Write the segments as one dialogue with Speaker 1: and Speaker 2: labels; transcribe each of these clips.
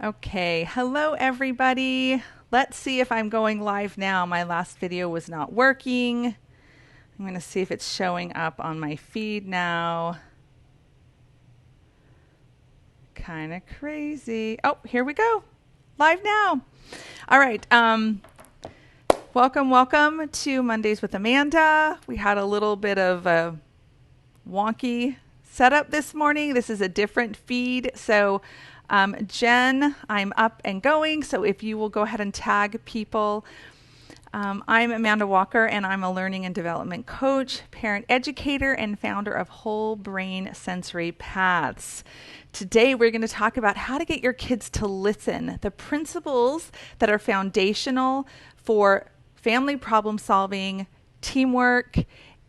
Speaker 1: Okay, hello everybody. Let's see if I'm going live now. My last video was not working. I'm going to see if it's showing up on my feed now. Kind of crazy. Oh, here we go. Live now. All right. Welcome to Mondays with Amanda. We had a little bit of a wonky setup this morning. This is a different feed. So Jen, I'm up and going. So if you will go ahead and tag people. I'm Amanda Walker, and I'm a learning and development coach, parent educator, and founder of Whole Brain Sensory Paths. Today, we're going to talk about how to get your kids to listen, the principles that are foundational for family problem solving, teamwork,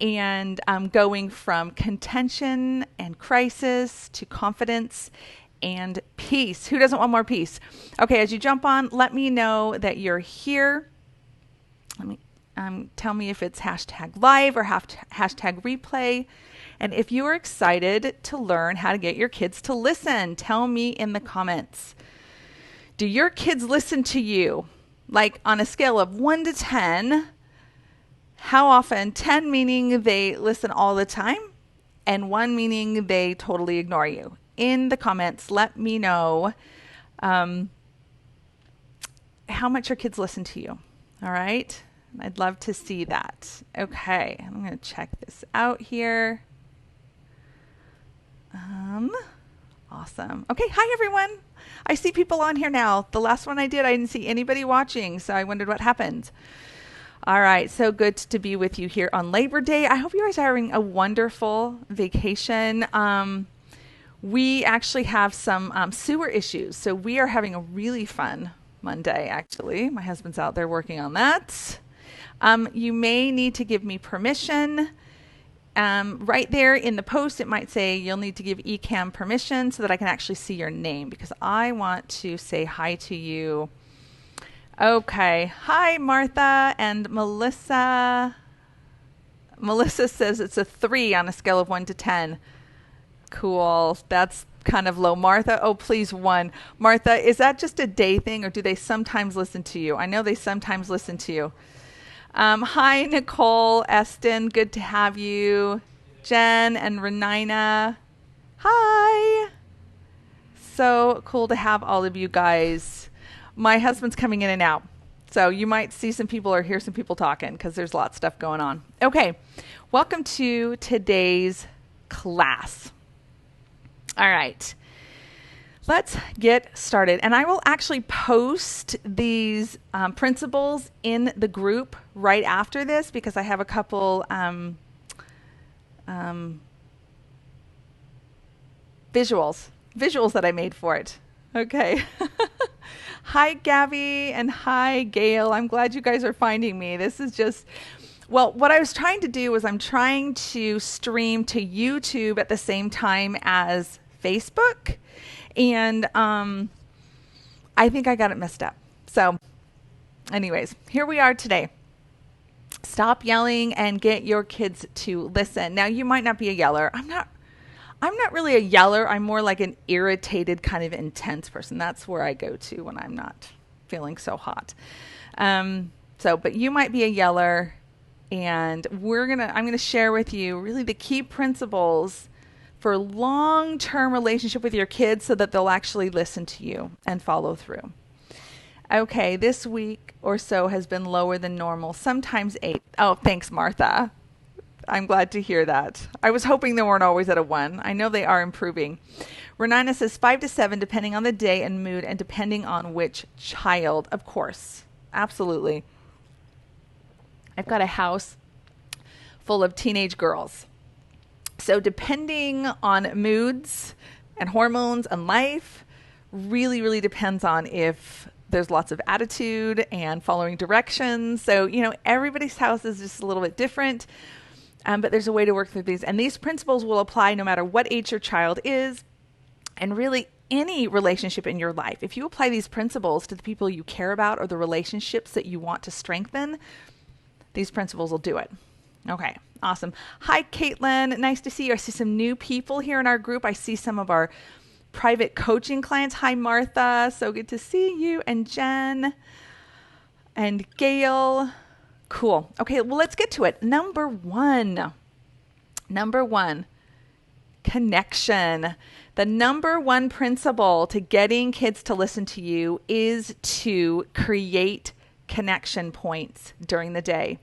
Speaker 1: and going from contention and crisis to confidence and peace. Who doesn't want more peace? Okay, as you jump on, let me know that you're here. Let me tell me if it's hashtag live or hashtag replay. And if you are excited to learn how to get your kids to listen, tell me in the comments. Do your kids listen to you? Like on a scale of 1 to 10, how often? 10 meaning they listen all the time, and 1 meaning they totally ignore you. In the comments, let me know how much your kids listen to you. All right? I'd love to see that. Okay, I'm going to check this out here. Awesome. Okay, hi everyone. I see people on here now. The last one I didn't see anybody watching, so I wondered what happened. All right, so good to be with you here on Labor Day. I hope you guys are having a wonderful vacation. We actually have some sewer issues, so we are having a really fun Monday, actually. My husband's out there working on that. You may need to give me permission. Right there in the post, it might say you'll need to give eCam permission so that I can actually see your name, because I want to say hi to you. Okay. Hi, Martha and Melissa. Melissa says it's a 3 on a scale of 1 to 10. Cool. That's kind of low. Martha, oh, please, 1. Martha, is that just a day thing, or do they sometimes listen to you? I know they sometimes listen to you. Hi, Nicole, Eston, good to have you. Jen and Renina, hi. So cool to have all of you guys. My husband's coming in and out, so you might see some people or hear some people talking because there's lots of stuff going on. Okay, welcome to today's class. All right. Let's get started. And I will actually post these principles in the group right after this, because I have a couple visuals that I made for it. Okay. Hi, Gabby, and hi, Gail. I'm glad you guys are finding me. This is just... Well, what I was trying to do was I'm trying to stream to YouTube at the same time as Facebook. And I think I got it messed up. So anyways, here we are today. Stop yelling and get your kids to listen. Now, you might not be a yeller. I'm not really a yeller. I'm more like an irritated, kind of intense person. That's where I go to when I'm not feeling so hot. But you might be a yeller, and I'm going to share with you really the key principles for long-term relationship with your kids so that they'll actually listen to you and follow through. Okay, this week or so has been lower than normal, sometimes 8. Oh, thanks, Martha. I'm glad to hear that. I was hoping they weren't always at a 1. I know they are improving. Renina says 5 to 7, depending on the day and mood and depending on which child. Of course, absolutely. I've got a house full of teenage girls. So depending on moods and hormones and life, really depends on if there's lots of attitude and following directions. So, everybody's house is just a little bit different, but there's a way to work through these. And these principles will apply no matter what age your child is, and really any relationship in your life. If you apply these principles to the people you care about or the relationships that you want to strengthen, these principles will do it. Okay, awesome. Hi, Caitlin. Nice to see you. I see some new people here in our group. I see some of our private coaching clients. Hi, Martha. So good to see you. And Jen and Gail. Cool. Okay, well, let's get to it. Number one, connection. The number one principle to getting kids to listen to you is to create connection points during the day.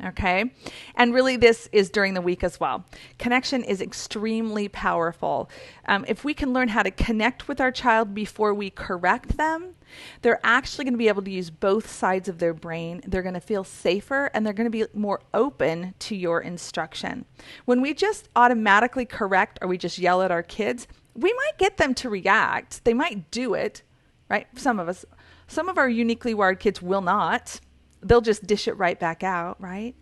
Speaker 1: Okay. And really, this is during the week as well. Connection is extremely powerful. If we can learn how to connect with our child before we correct them, they're actually going to be able to use both sides of their brain. They're going to feel safer and they're going to be more open to your instruction. When we just automatically correct or we just yell at our kids, we might get them to react. They might do it, right? Some of our uniquely wired kids will not. They'll just dish it right back out, right?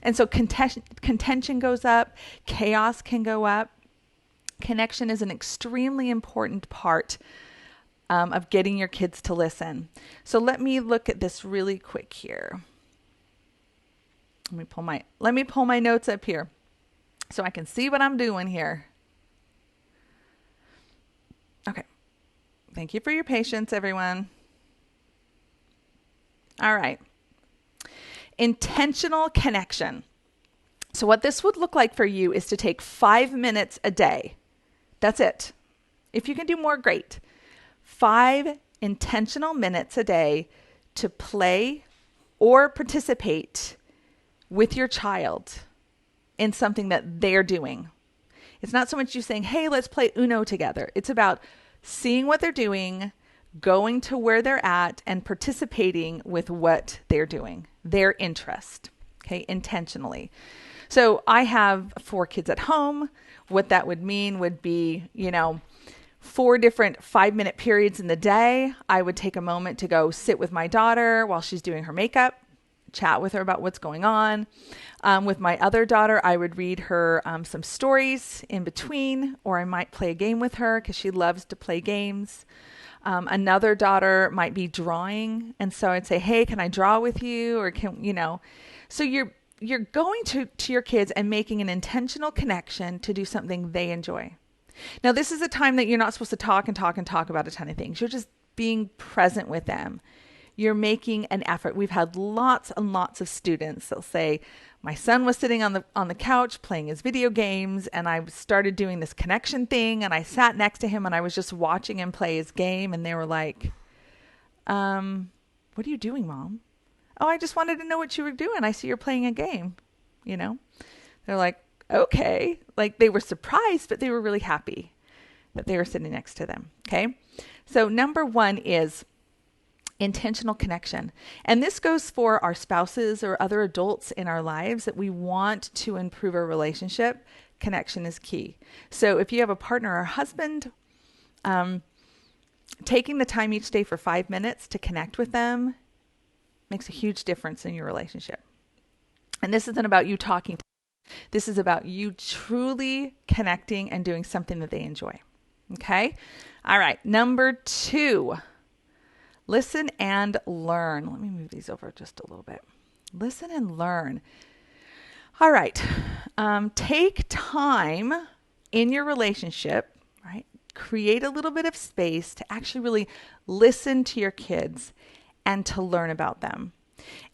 Speaker 1: And so contention goes up, chaos can go up. Connection is an extremely important part of getting your kids to listen. So let me look at this really quick here. Let me pull my notes up here so I can see what I'm doing here. Okay. Thank you for your patience, everyone. All right. Intentional connection. So what this would look like for you is to take 5 minutes a day. That's it. If you can do more, great. 5 intentional minutes a day to play or participate with your child in something that they're doing. It's not so much you saying, hey, let's play Uno together. It's about seeing what they're doing, going to where they're at, and participating with what they're doing, their interest, okay, intentionally. So I have 4 kids at home. What that would mean would be, 4 different 5-minute periods in the day. I would take a moment to go sit with my daughter while she's doing her makeup, chat with her about what's going on. With my other daughter, I would read her some stories in between, or I might play a game with her because she loves to play games. Another daughter might be drawing, and so I'd say, hey, can I draw with you? Or so you're going to your kids and making an intentional connection to do something they enjoy. Now, this is a time that you're not supposed to talk about a ton of things. You're just being present with them. You're making an effort. We've had lots and lots of students that'll say, my son was sitting on the couch playing his video games, and I started doing this connection thing, and I sat next to him and I was just watching him play his game, and they were like, what are you doing, Mom? Oh, I just wanted to know what you were doing. I see you're playing a game. They're like, okay. Like, they were surprised, but they were really happy that they were sitting next to them. Okay. So number 1 is intentional connection. And this goes for our spouses or other adults in our lives that we want to improve our relationship. Connection is key. So if you have a partner or husband, taking the time each day for 5 minutes to connect with them makes a huge difference in your relationship. And this isn't about you talking. This is about you truly connecting and doing something that they enjoy. Okay? All right. Number 2. Listen and learn. Let me move these over just a little bit. Listen and learn. All right. Take time in your relationship, right? Create a little bit of space to actually really listen to your kids and to learn about them.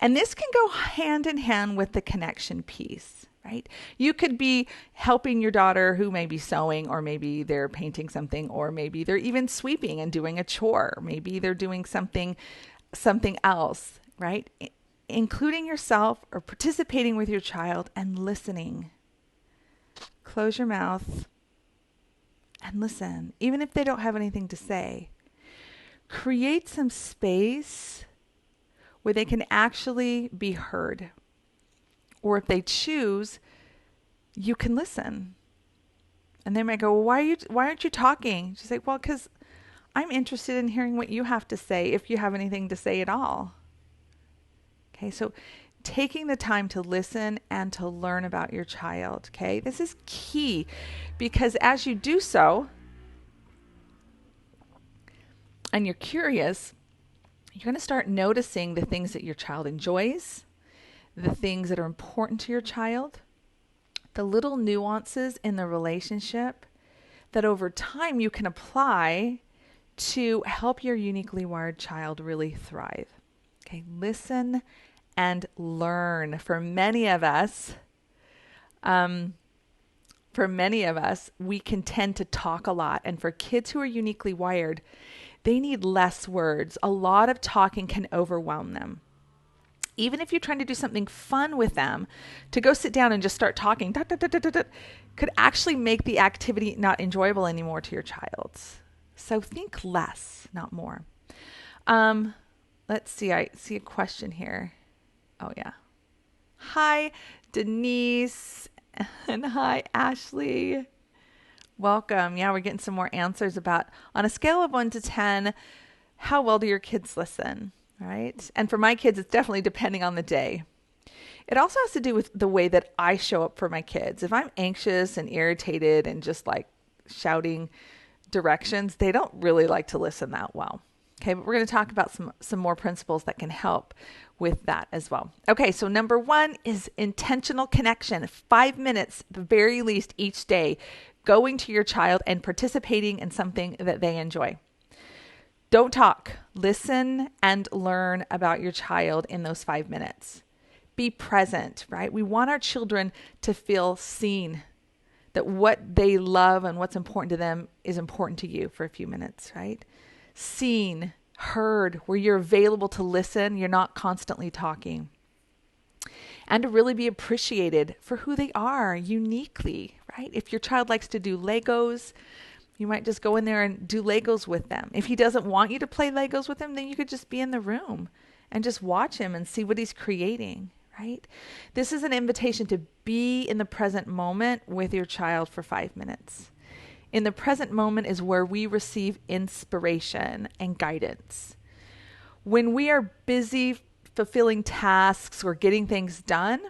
Speaker 1: And this can go hand in hand with the connection piece, right? You could be helping your daughter who may be sewing, or maybe they're painting something, or maybe they're even sweeping and doing a chore. Maybe they're doing something else, right? Including yourself or participating with your child and listening. Close your mouth and listen, even if they don't have anything to say. Create some space where they can actually be heard. Or if they choose, you can listen. And they might go, well, why aren't you talking? She's like, well, because I'm interested in hearing what you have to say, if you have anything to say at all. Okay, so taking the time to listen and to learn about your child, okay? This is key, because as you do so, and you're curious, you're going to start noticing the things that your child enjoys, the things that are important to your child, the little nuances in the relationship that over time you can apply to help your uniquely wired child really thrive. Okay, listen and learn. For many of us, we can tend to talk a lot. And for kids who are uniquely wired, they need less words. A lot of talking can overwhelm them. Even if you're trying to do something fun with them, to go sit down and just start talking could actually make the activity not enjoyable anymore to your child. So think less, not more. Let's see. I see a question here. Oh, yeah. Hi, Denise. And hi, Ashley. Welcome. Yeah, we're getting some more answers about, on a scale of 1 to 10, how well do your kids listen, right? And for my kids, it's definitely depending on the day. It also has to do with the way that I show up for my kids. If I'm anxious and irritated and just like shouting directions, they don't really like to listen that well. Okay, but we're going to talk about some more principles that can help with that as well. Okay, so number 1 is intentional connection. 5 minutes, the very least, each day, going to your child and participating in something that they enjoy. Don't talk. Listen and learn about your child in those 5 minutes. Be present, right? We want our children to feel seen, that what they love and what's important to them is important to you for a few minutes, right? Seen, heard, where you're available to listen, you're not constantly talking. And to really be appreciated for who they are uniquely, right? If your child likes to do Legos, you might just go in there and do Legos with them. If he doesn't want you to play Legos with him, then you could just be in the room and just watch him and see what he's creating, right? This is an invitation to be in the present moment with your child for 5 minutes. In the present moment is where we receive inspiration and guidance. When we are busy fulfilling tasks or getting things done,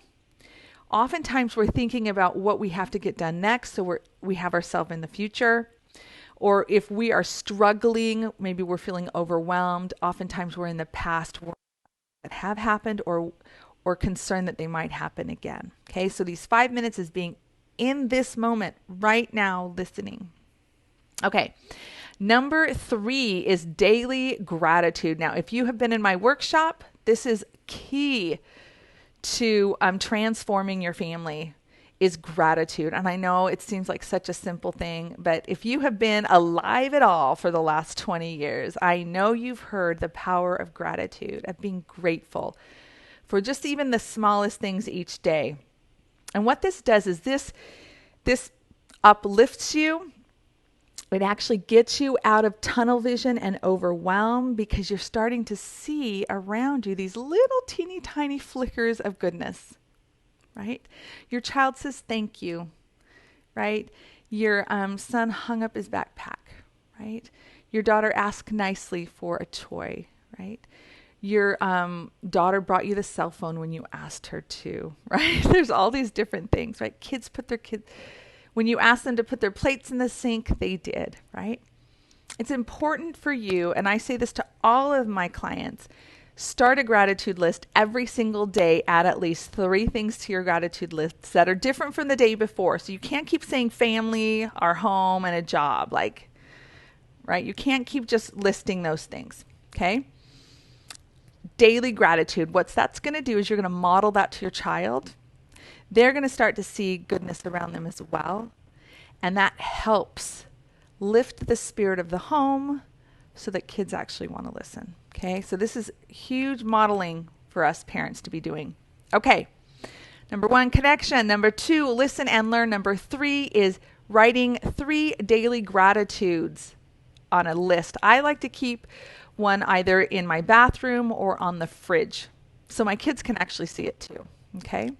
Speaker 1: oftentimes we're thinking about what we have to get done next, so we have ourselves in the future. Or if we are struggling, maybe we're feeling overwhelmed, oftentimes we're in the past that have happened or concerned that they might happen again. Okay, so these 5 minutes is being in this moment, right now, listening. Okay, number 3 is daily gratitude. Now, if you have been in my workshop, this is key to transforming your family, is gratitude. And I know it seems like such a simple thing, but if you have been alive at all for the last 20 years, I know you've heard the power of gratitude, of being grateful for just even the smallest things each day. And what this does is this uplifts you. It actually gets you out of tunnel vision and overwhelm because you're starting to see around you these little teeny tiny flickers of goodness, right? Your child says thank you, right? Your son hung up his backpack, right? Your daughter asked nicely for a toy, right? Your daughter brought you the cell phone when you asked her to, right? There's all these different things, right? When you ask them to put their plates in the sink, they did, right? It's important for you, and I say this to all of my clients, start a gratitude list every single day. Add at least 3 things to your gratitude lists that are different from the day before. So you can't keep saying family, our home, and a job, right? You can't keep just listing those things, okay? Daily gratitude, what that's going to do is you're going to model that to your child. They're going to start to see goodness around them as well. And that helps lift the spirit of the home so that kids actually want to listen. Okay, so this is huge modeling for us parents to be doing. Okay, number 1, connection. Number 2, listen and learn. Number 3 is writing 3 daily gratitudes on a list. I like to keep one either in my bathroom or on the fridge so my kids can actually see it too. Okay.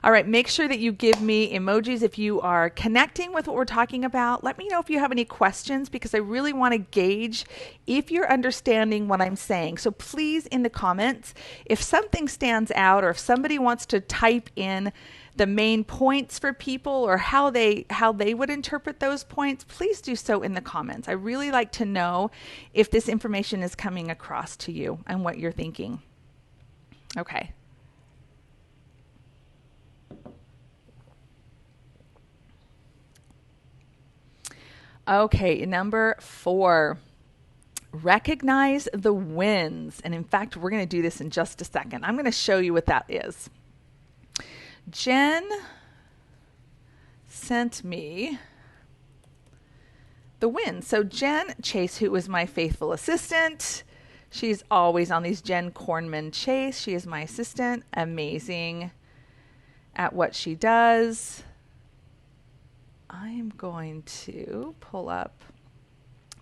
Speaker 1: All right, make sure that you give me emojis if you are connecting with what we're talking about. Let me know if you have any questions because I really want to gauge if you're understanding what I'm saying. So please, in the comments, if something stands out or if somebody wants to type in the main points for people or how they would interpret those points, please do so in the comments. I really like to know if this information is coming across to you and what you're thinking. Okay. Okay, number 4. Recognize the wins. And in fact, we're going to do this in just a second. I'm going to show you what that is. Jen sent me the wins. So Jen Chase, who is my faithful assistant, she's always on these. Jen Kornman Chase, she is my assistant, amazing at what she does. I am going to pull up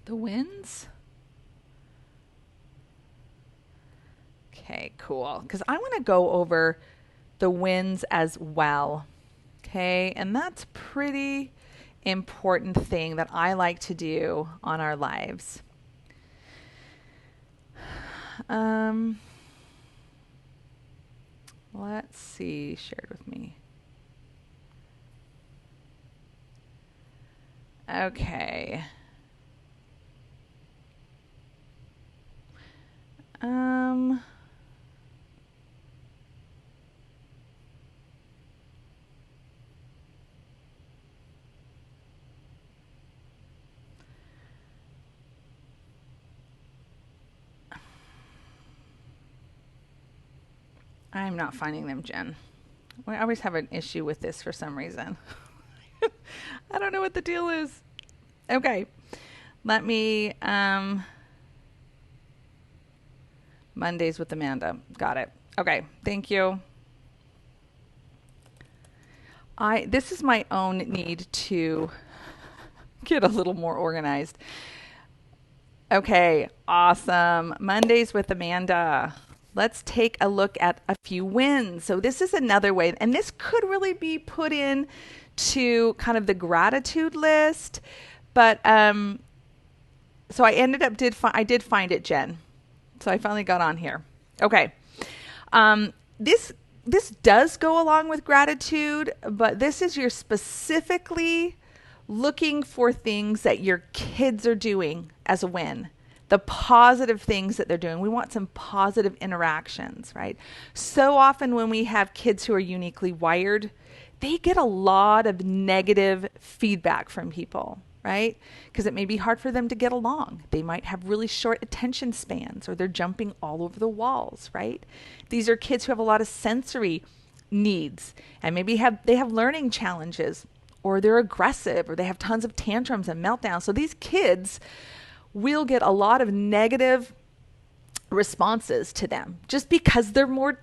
Speaker 1: the wins. Okay, cool. Because I want to go over the wins as well. Okay, and that's pretty important thing that I like to do on our lives. Let's see, shared with me. Okay. I'm not finding them, Jen. I always have an issue with this for some reason. I don't know what the deal is. Okay. Let me, Mondays with Amanda. Got it. Okay. Thank you. This is my own need to get a little more organized. Okay. Awesome. Mondays with Amanda. Let's take a look at a few wins. So this is another way, and this could really be put in to kind of the gratitude list, but so I ended up I did find it, Jen. So I finally got on here. Okay, this does go along with gratitude, but this is you're specifically looking for things that your kids are doing as a win. The positive things that they're doing. We want some positive interactions, right? So often when we have kids who are uniquely wired, they get a lot of negative feedback from people, right? Because it may be hard for them to get along. They might have really short attention spans, or they're jumping all over the walls, right? These are kids who have a lot of sensory needs, and maybe they have learning challenges, or they're aggressive, or they have tons of tantrums and meltdowns. So these kids we'll get a lot of negative responses to them just because they're more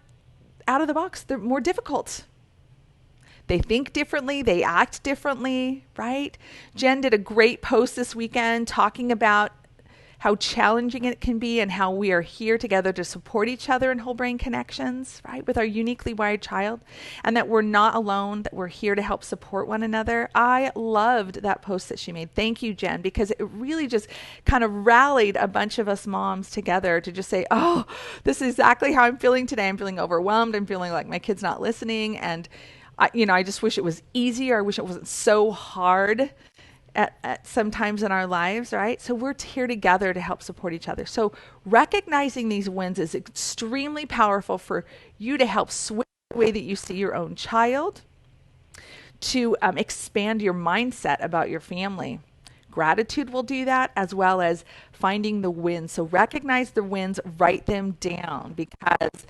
Speaker 1: out of the box. They're more difficult. They think differently. They act differently, right? Jen did a great post this weekend talking about how challenging it can be and how we are here together to support each other in whole brain connections, right? With our uniquely wired child, and that we're not alone, that we're here to help support one another. I loved that post that she made. Thank you, Jen, because it really just kind of rallied a bunch of us moms together to just say, oh, this is exactly how I'm feeling today. I'm feeling overwhelmed. I'm feeling like my kid's not listening. And I just wish it was easier. I wish it wasn't so hard at sometimes in our lives, right? So we're here together to help support each other. So recognizing these wins is extremely powerful for you to help switch the way that you see your own child, to expand your mindset about your family. Gratitude will do that, as well as finding the wins. So recognize the wins, write them down, because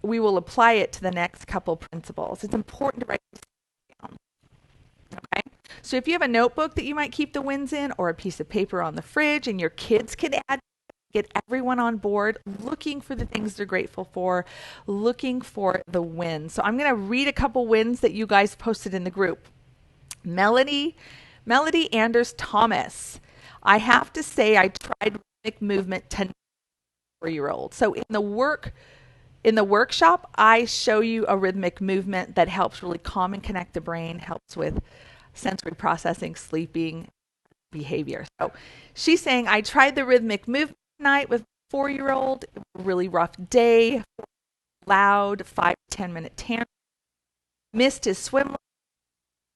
Speaker 1: we will apply it to the next couple principles. It's important to write this down. Okay? So if you have a notebook that you might keep the wins in, or a piece of paper on the fridge, and your kids can get everyone on board looking for the things they're grateful for, looking for the wins. So I'm going to read a couple wins that you guys posted in the group. Melody Anders Thomas. I have to say I tried rhythmic movement to 4-year-old. So in the workshop, I show you a rhythmic movement that helps really calm and connect the brain, helps with sensory processing, sleeping, behavior. So she's saying, I tried the rhythmic movement tonight with 4-year-old. It was a really rough day, loud, 5 to 10 minute tantrum, missed his swim,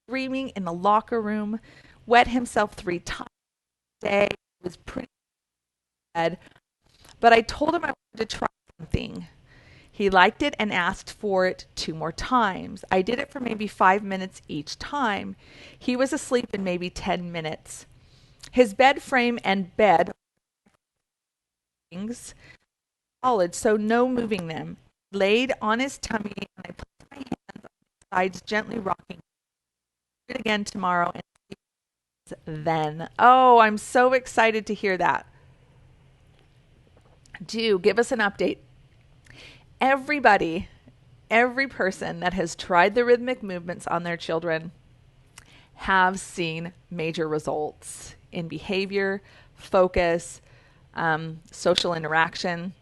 Speaker 1: screaming in the locker room, wet himself 3 times a day, was pretty bad. But I told him I wanted to try something. He liked it and asked for it 2 more times. I did it for maybe 5 minutes each time. He was asleep in maybe 10 minutes. His bed frame and bed things solid, so no moving them. Laid on his tummy, and I placed my hands on his sides, gently rocking. Do it again tomorrow, and then. Oh, I'm so excited to hear that. Do give us an update. Everybody, every person that has tried the rhythmic movements on their children have seen major results in behavior, focus, social interaction,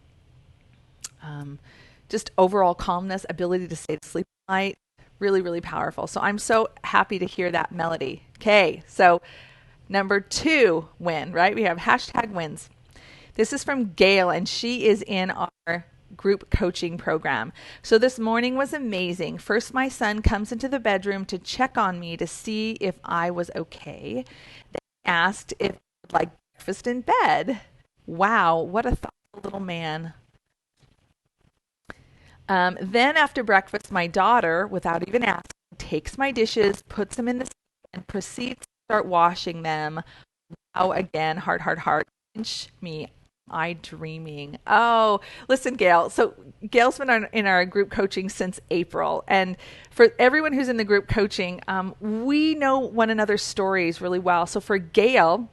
Speaker 1: just overall calmness, ability to stay asleep at night. Really, really powerful. So I'm so happy to hear that, Melody. Okay, so number 2 win, right? We have hashtag wins. This is from Gail, and she is in our group coaching program. So this morning was amazing. First, my son comes into the bedroom to check on me to see if I was okay. Then asked if I would like breakfast in bed. Wow, what a thoughtful little man. Then after breakfast, my daughter, without even asking, takes my dishes, puts them in the sink, and proceeds to start washing them. Wow, again, heart, heart, heart. Pinch me. I dreaming. Oh, listen, Gail. So Gail's been in our group coaching since April. And for everyone who's in the group coaching, we know one another's stories really well. So for Gail,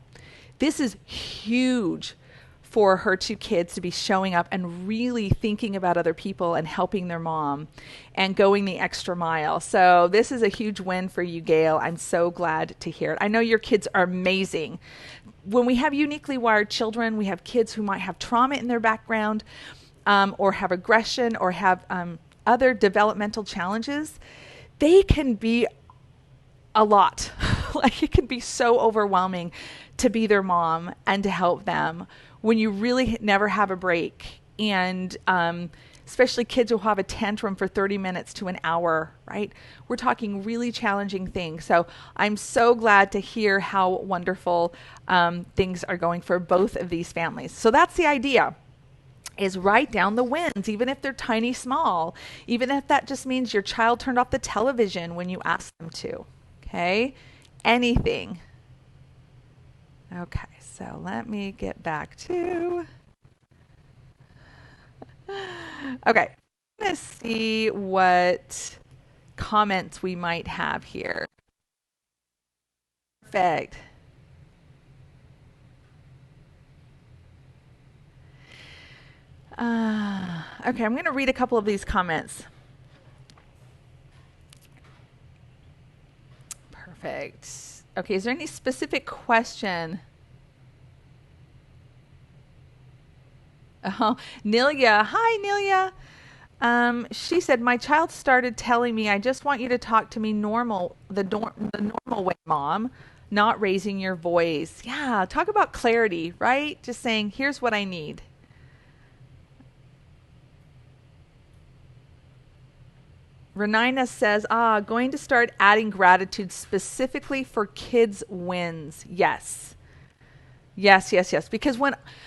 Speaker 1: this is huge for her 2 kids to be showing up and really thinking about other people and helping their mom and going the extra mile. So this is a huge win for you, Gail. I'm so glad to hear it. I know your kids are amazing. When we have uniquely wired children, we have kids who might have trauma in their background, or have aggression, or have other developmental challenges. They can be a lot. Like, it can be so overwhelming to be their mom and to help them when you really never have a break. And especially kids who have a tantrum for 30 minutes to an hour, right? We're talking really challenging things. So I'm so glad to hear how wonderful things are going for both of these families. So that's the idea, is write down the wins, even if they're tiny, small, even if that just means your child turned off the television when you asked them to, okay? Anything. Okay, so let me get back to... Okay, I'm going to see what comments we might have here. Perfect. Okay, I'm going to read a couple of these comments. Perfect. Okay, is there any specific question? Oh, Nelia. Hi, Nelia. She said, my child started telling me, I just want you to talk to me normal, the normal way, Mom, not raising your voice. Yeah, talk about clarity, right? Just saying, here's what I need. Renina says, going to start adding gratitude specifically for kids' wins. Yes. Yes, yes, yes. Because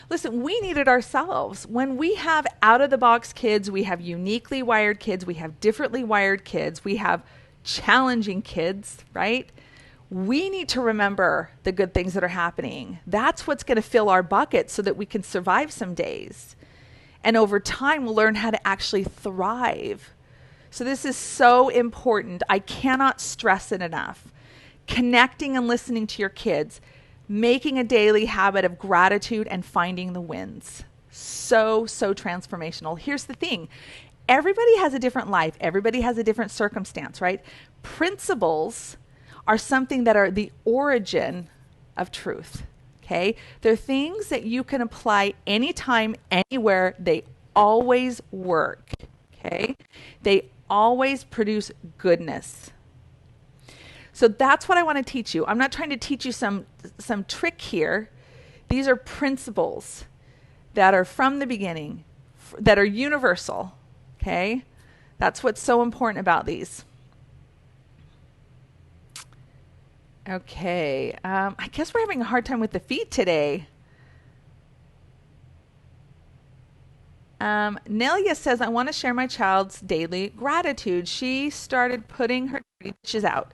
Speaker 1: listen, we need it ourselves. When we have out-of-the-box kids, we have uniquely wired kids, we have differently wired kids, we have challenging kids, right? We need to remember the good things that are happening. That's what's going to fill our bucket so that we can survive some days. And over time, we'll learn how to actually thrive. So this is so important. I cannot stress it enough. Connecting and listening to your kids, making a daily habit of gratitude and finding the wins. So, so transformational. Here's the thing. Everybody has a different life. Everybody has a different circumstance, right? Principles are something that are the origin of truth, okay? They're things that you can apply anytime, anywhere. They always work, okay? They always produce goodness. So that's what I want to teach you. I'm not trying to teach you some trick here. These are principles that are from the beginning, that are universal, okay? That's what's so important about these. Okay, I guess we're having a hard time with the feet today. Nelia says, I want to share my child's daily gratitude. She started putting her dishes out,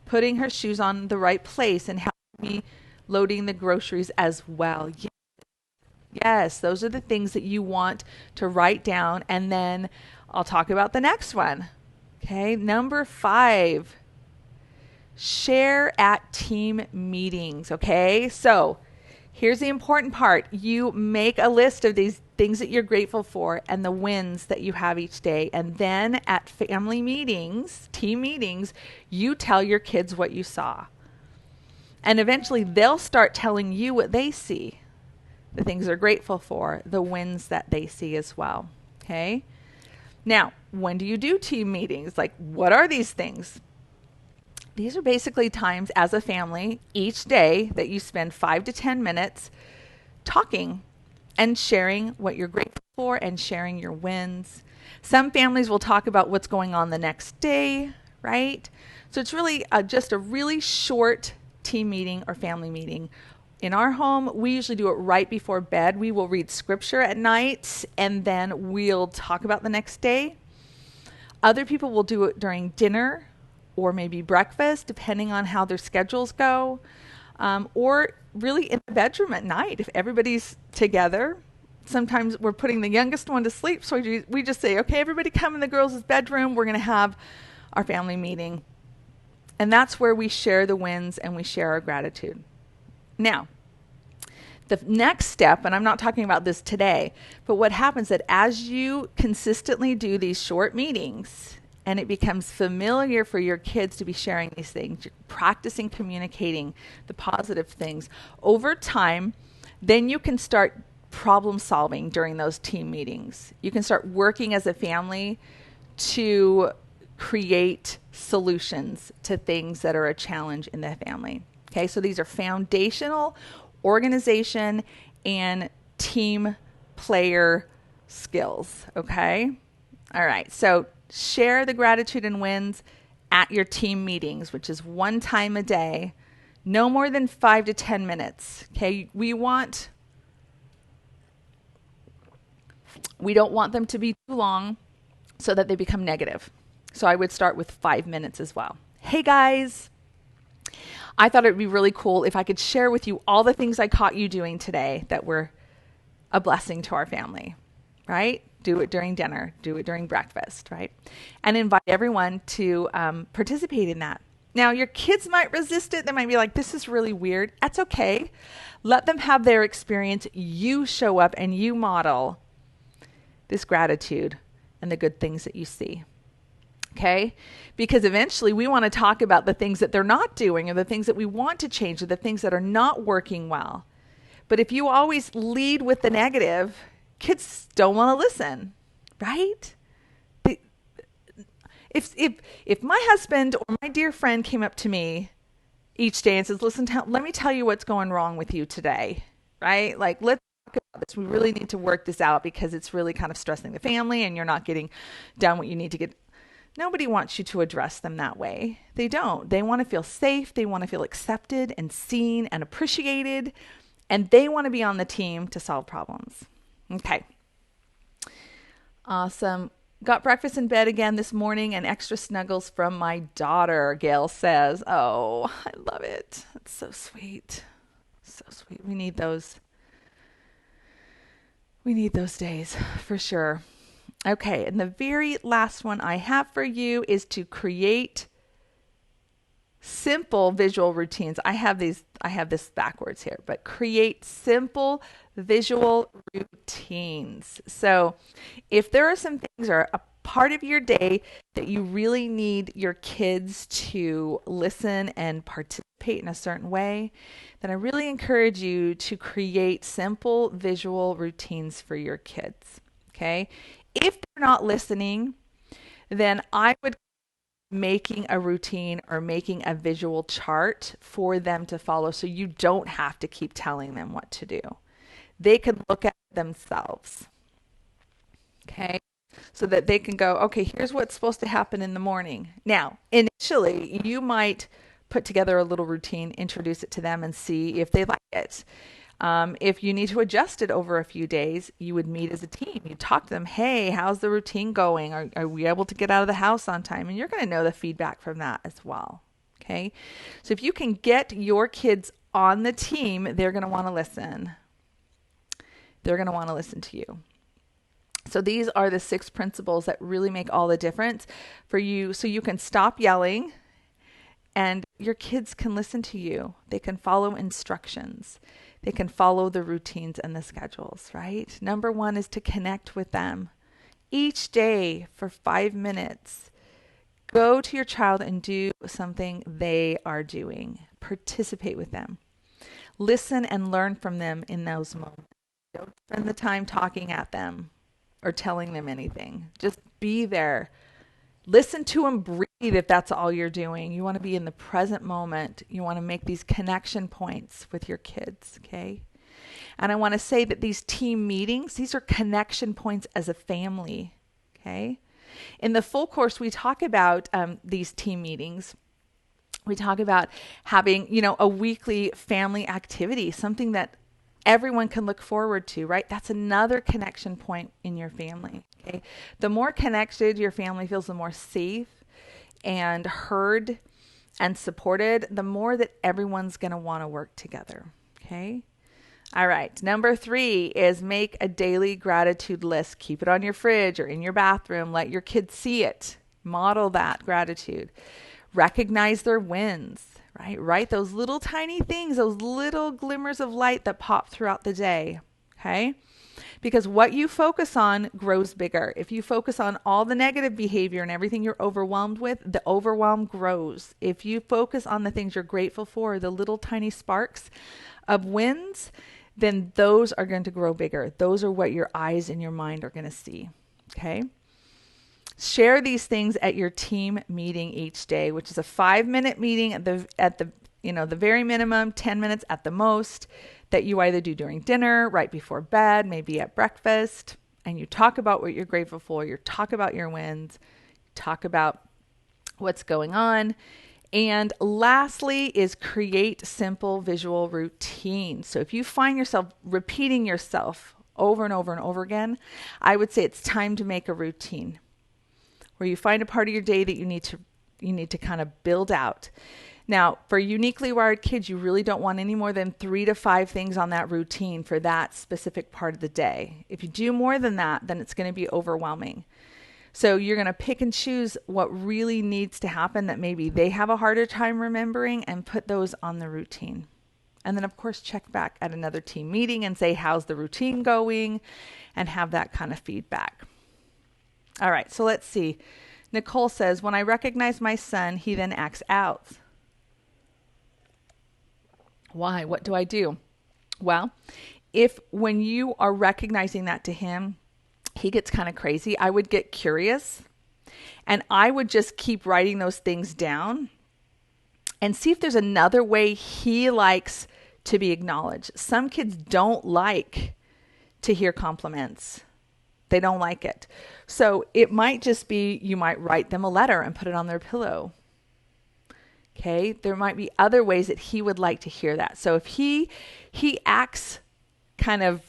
Speaker 1: putting her shoes on the right place, and helping me loading the groceries as well. Yes, those are the things that you want to write down, and then I'll talk about the next one. Okay, number 5, share at team meetings. Okay, so here's the important part. You make a list of these things that you're grateful for and the wins that you have each day. And then at family meetings, team meetings, you tell your kids what you saw. And eventually they'll start telling you what they see, the things they're grateful for, the wins that they see as well. Okay? Now, when do you do team meetings? Like, what are these things? These are basically times as a family each day that you spend 5 to 10 minutes talking and sharing what you're grateful for and sharing your wins. Some families will talk about what's going on the next day, right? So it's really just a really short team meeting or family meeting. In our home, we usually do it right before bed. We will read scripture at night and then we'll talk about the next day. Other people will do it during dinner or maybe breakfast, depending on how their schedules go, or really in the bedroom at night if everybody's together. Sometimes we're putting the youngest one to sleep, so we just say, okay, everybody come in the girls' bedroom. We're going to have our family meeting. And that's where we share the wins and we share our gratitude. Now, the next step, and I'm not talking about this today, but what happens that as you consistently do these short meetings and it becomes familiar for your kids to be sharing these things, practicing communicating the positive things, over time, then you can start problem solving during those team meetings. You can start working as a family to create solutions to things that are a challenge in the family. Okay, so these are foundational organization and team player skills. Okay, all right, so share the gratitude and wins at your team meetings, which is one time a day, no more than 5 to 10 minutes. Okay, we don't want them to be too long so that they become negative. So I would start with 5 minutes as well. Hey guys, I thought it would be really cool if I could share with you all the things I caught you doing today that were a blessing to our family, right? Do it during dinner, do it during breakfast, right? And invite everyone to participate in that. Now, your kids might resist it. They might be like, this is really weird. That's okay. Let them have their experience. You show up and you model this gratitude and the good things that you see. Okay? Because eventually we want to talk about the things that they're not doing or the things that we want to change or the things that are not working well. But if you always lead with the negative, kids don't want to listen, right? If my husband or my dear friend came up to me each day and says, listen, let me tell you what's going wrong with you today, right? Like, let's talk about this. We really need to work this out because it's really kind of stressing the family and you're not getting done what you need to get. Nobody wants you to address them that way. They don't. They want to feel safe. They want to feel accepted and seen and appreciated. And they want to be on the team to solve problems. Okay. Awesome. Got breakfast in bed again this morning and extra snuggles from my daughter, Gail says. Oh, I love it. It's so sweet. So sweet. We need those. We need those days for sure. Okay, and the very last one I have for you is to create simple visual routines. I have this backwards here, but create simple visual routines. So if there are some things or a part of your day that you really need your kids to listen and participate in a certain way, then I really encourage you to create simple visual routines for your kids. Okay? If they're not listening, then I would making a routine or making a visual chart for them to follow so you don't have to keep telling them what to do. They can look at it themselves. Okay? So that they can go, okay, here's what's supposed to happen in the morning. Now, initially, you might put together a little routine, introduce it to them and see if they like it. If you need to adjust it over a few days, you would meet as a team. You talk to them, hey, how's the routine going? Are we able to get out of the house on time? And you're going to know the feedback from that as well. Okay. So if you can get your kids on the team, they're going to want to listen. They're going to want to listen to you. So these are the 6 principles that really make all the difference for you, so you can stop yelling and your kids can listen to you. They can follow instructions. They can follow the routines and the schedules, right? Number 1 is to connect with them. Each day for 5 minutes, go to your child and do something they are doing. Participate with them. Listen and learn from them in those moments. Don't spend the time talking at them or telling them anything. Just be there. Listen to them breathe if that's all you're doing. You want to be in the present moment. You want to make these connection points with your kids, okay? And I want to say that these team meetings, these are connection points as a family, okay? In the full course, we talk about these team meetings. We talk about having, a weekly family activity, something that everyone can look forward to, right? That's another connection point in your family, okay? The more connected your family feels, the more safe and heard and supported, the more that everyone's going to want to work together, okay? All right. Number 3 is make a daily gratitude list. Keep it on your fridge or in your bathroom. Let your kids see it. Model that gratitude. Recognize their wins, right? Write those little tiny things, those little glimmers of light that pop throughout the day, okay? Because what you focus on grows bigger. If you focus on all the negative behavior and everything you're overwhelmed with, the overwhelm grows. If you focus on the things you're grateful for, the little tiny sparks of wins, then those are going to grow bigger. Those are what your eyes and your mind are going to see, okay? Share these things at your team meeting each day, which is a 5-minute meeting at the the very minimum, 10 minutes at the most, that you either do during dinner, right before bed, maybe at breakfast, and you talk about what you're grateful for, you talk about your wins, talk about what's going on. And lastly is create simple visual routines. So if you find yourself repeating yourself over and over and over again, I would say it's time to make a routine where you find a part of your day that you need to kind of build out. Now, for uniquely wired kids, you really don't want any more than 3 to 5 things on that routine for that specific part of the day. If you do more than that, then it's going to be overwhelming. So you're going to pick and choose what really needs to happen that maybe they have a harder time remembering and put those on the routine. And then, of course, check back at another team meeting and say, how's the routine going? And have that kind of feedback. All right, so let's see. Nicole says, when I recognize my son, he then acts out. Why? What do I do? Well, if when you are recognizing that to him, he gets kind of crazy, I would get curious and I would just keep writing those things down and see if there's another way he likes to be acknowledged. Some kids don't like to hear compliments. They don't like it. So it might just be, you might write them a letter and put it on their pillow. Okay. There might be other ways that he would like to hear that. So if he acts kind of,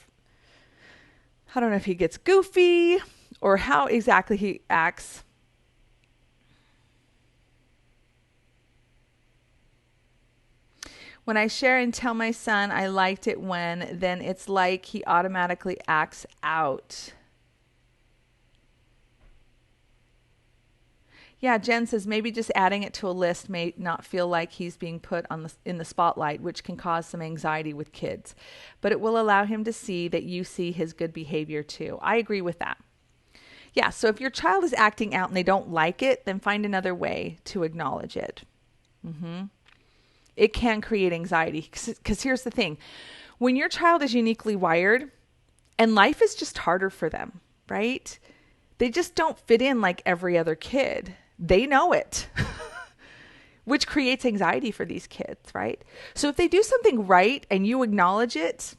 Speaker 1: I don't know if he gets goofy or how exactly he acts. When I share and tell my son I liked it when, then it's like he automatically acts out. Yeah, Jen says maybe just adding it to a list may not feel like he's being put in the spotlight, which can cause some anxiety with kids. But it will allow him to see that you see his good behavior too. I agree with that. Yeah, so if your child is acting out and they don't like it, then find another way to acknowledge it. It can create anxiety because here's the thing. When your child is uniquely wired and life is just harder for them, right? They just don't fit in like every other kid. They know it, which creates anxiety for these kids, right? So if they do something right and you acknowledge it,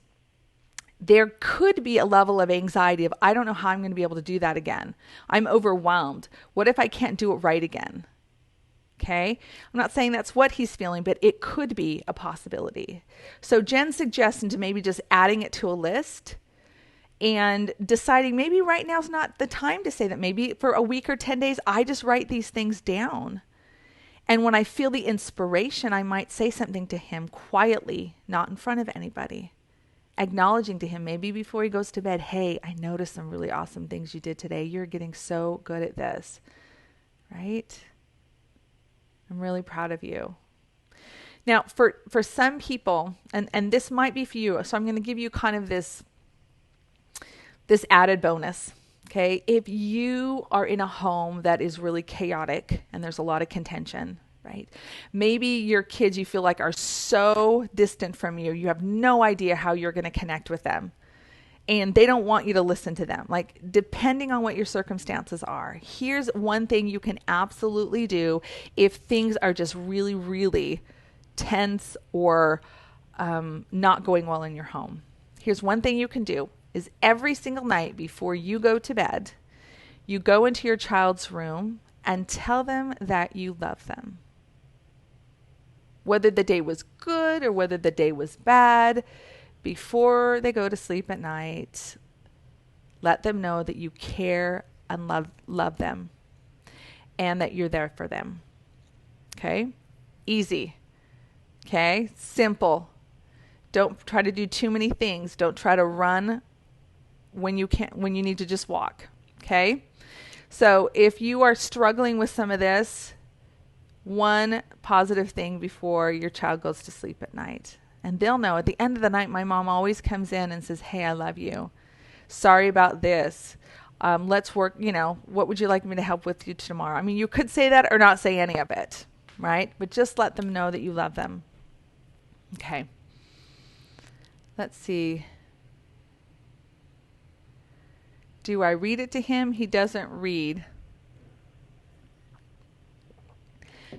Speaker 1: there could be a level of anxiety of, I don't know how I'm going to be able to do that again. I'm overwhelmed. What if I can't do it right again? Okay. I'm not saying that's what he's feeling, but it could be a possibility. So Jen's suggestion to maybe just adding it to a list and deciding maybe right now is not the time to say that. Maybe for a week or 10 days, I just write these things down. And when I feel the inspiration, I might say something to him quietly, not in front of anybody, acknowledging to him maybe before he goes to bed, hey, I noticed some really awesome things you did today. You're getting so good at this, right? I'm really proud of you. Now, for some people, and this might be for you, so I'm going to give you kind of this added bonus, okay? If you are in a home that is really chaotic and there's a lot of contention, right? Maybe your kids you feel like are so distant from you, you have no idea how you're going to connect with them. And they don't want you to listen to them. Like, depending on what your circumstances are, here's one thing you can absolutely do if things are just really, really tense or not going well in your home. Here's one thing you can do is every single night before you go to bed, you go into your child's room and tell them that you love them. Whether the day was good or whether the day was bad, before they go to sleep at night, let them know that you care and love them and that you're there for them. Okay? Easy. Okay? Simple. Don't try to do too many things. Don't try to run when you need to just walk. Okay? So if you are struggling with some of this, one positive thing before your child goes to sleep at night. And they'll know at the end of the night, my mom always comes in and says, hey, I love you. Sorry about this. Let's work, what would you like me to help with you tomorrow? I mean, you could say that or not say any of it, right? But just let them know that you love them. Okay. Let's see. Do I read it to him? He doesn't read.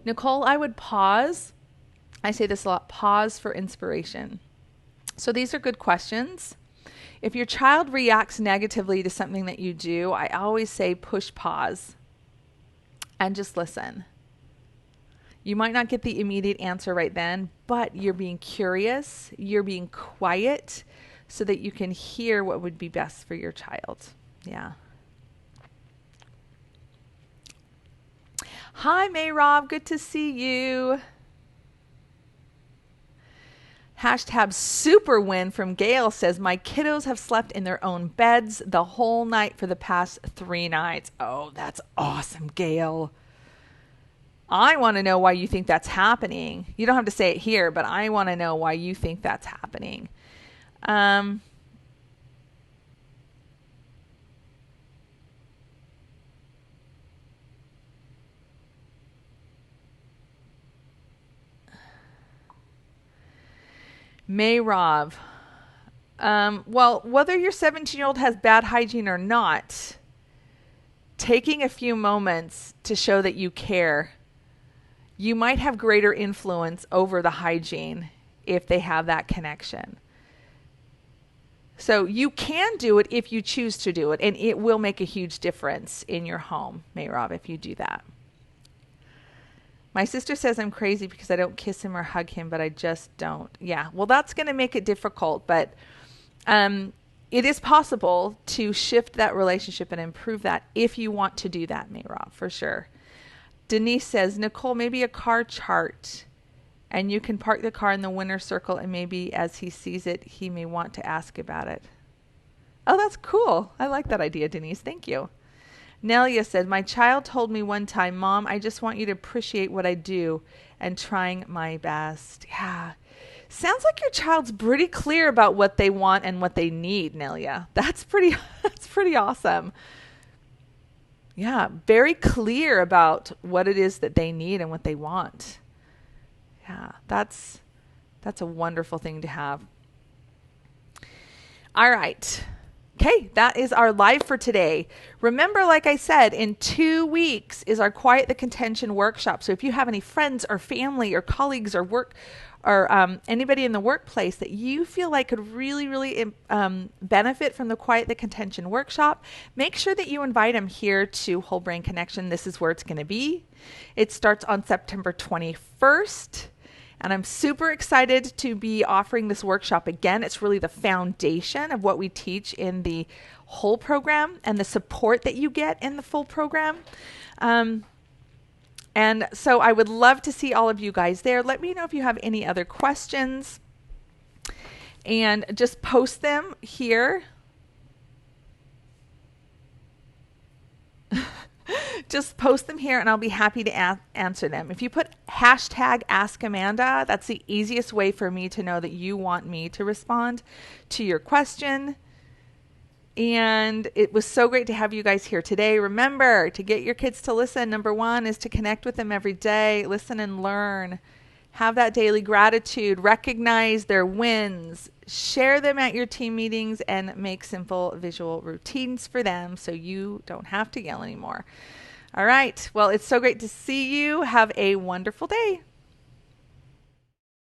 Speaker 1: Nicole, I would pause. I say this a lot, pause for inspiration. So these are good questions. If your child reacts negatively to something that you do, I always say push pause and just listen. You might not get the immediate answer right then, but you're being curious, you're being quiet so that you can hear what would be best for your child. Yeah. Hi, Mayrob. Good to see you. Hashtag super win from Gail says, my kiddos have slept in their own beds the whole night for the past 3 nights. Oh, that's awesome, Gail. I want to know why you think that's happening. You don't have to say it here, but I want to know why you think that's happening. Mayrov. Well, whether your 17-year-old has bad hygiene or not, taking a few moments to show that you care, you might have greater influence over the hygiene if they have that connection. So you can do it if you choose to do it, and it will make a huge difference in your home, Mayrov, if you do that. My sister says I'm crazy because I don't kiss him or hug him, but I just don't. Yeah, well, that's going to make it difficult, but it is possible to shift that relationship and improve that if you want to do that, Mayrob, for sure. Denise says, Nicole, maybe a car chart, and you can park the car in the winner's circle, and maybe as he sees it, he may want to ask about it. Oh, that's cool. I like that idea, Denise. Thank you. Nelia said, my child told me one time, Mom, I just want you to appreciate what I do and trying my best. Yeah. Sounds like your child's pretty clear about what they want and what they need, Nelia. That's pretty awesome. Yeah, very clear about what it is that they need and what they want. Yeah, that's a wonderful thing to have. All right. Okay, that is our live for today. Remember, like I said, in 2 weeks is our Quiet the Contention workshop. So if you have any friends or family or colleagues or work or anybody in the workplace that you feel like could really, really benefit from the Quiet the Contention workshop, make sure that you invite them here to Whole Brain Connection. This is where it's going to be. It starts on September 21st. And I'm super excited to be offering this workshop again. It's really the foundation of what we teach in the whole program and the support that you get in the full program. And And so I would love to see all of you guys there. Let me know if you have any other questions, and just post them here. Just post them here and I'll be happy to answer them. If you put hashtag Ask Amanda, that's the easiest way for me to know that you want me to respond to your question. And it was so great to have you guys here today. Remember, to get your kids to listen, number one is to connect with them every day, listen and learn. Have that daily gratitude, recognize their wins, share them at your team meetings, and make simple visual routines for them so you don't have to yell anymore. All right. Well, it's so great to see you. Have a wonderful day.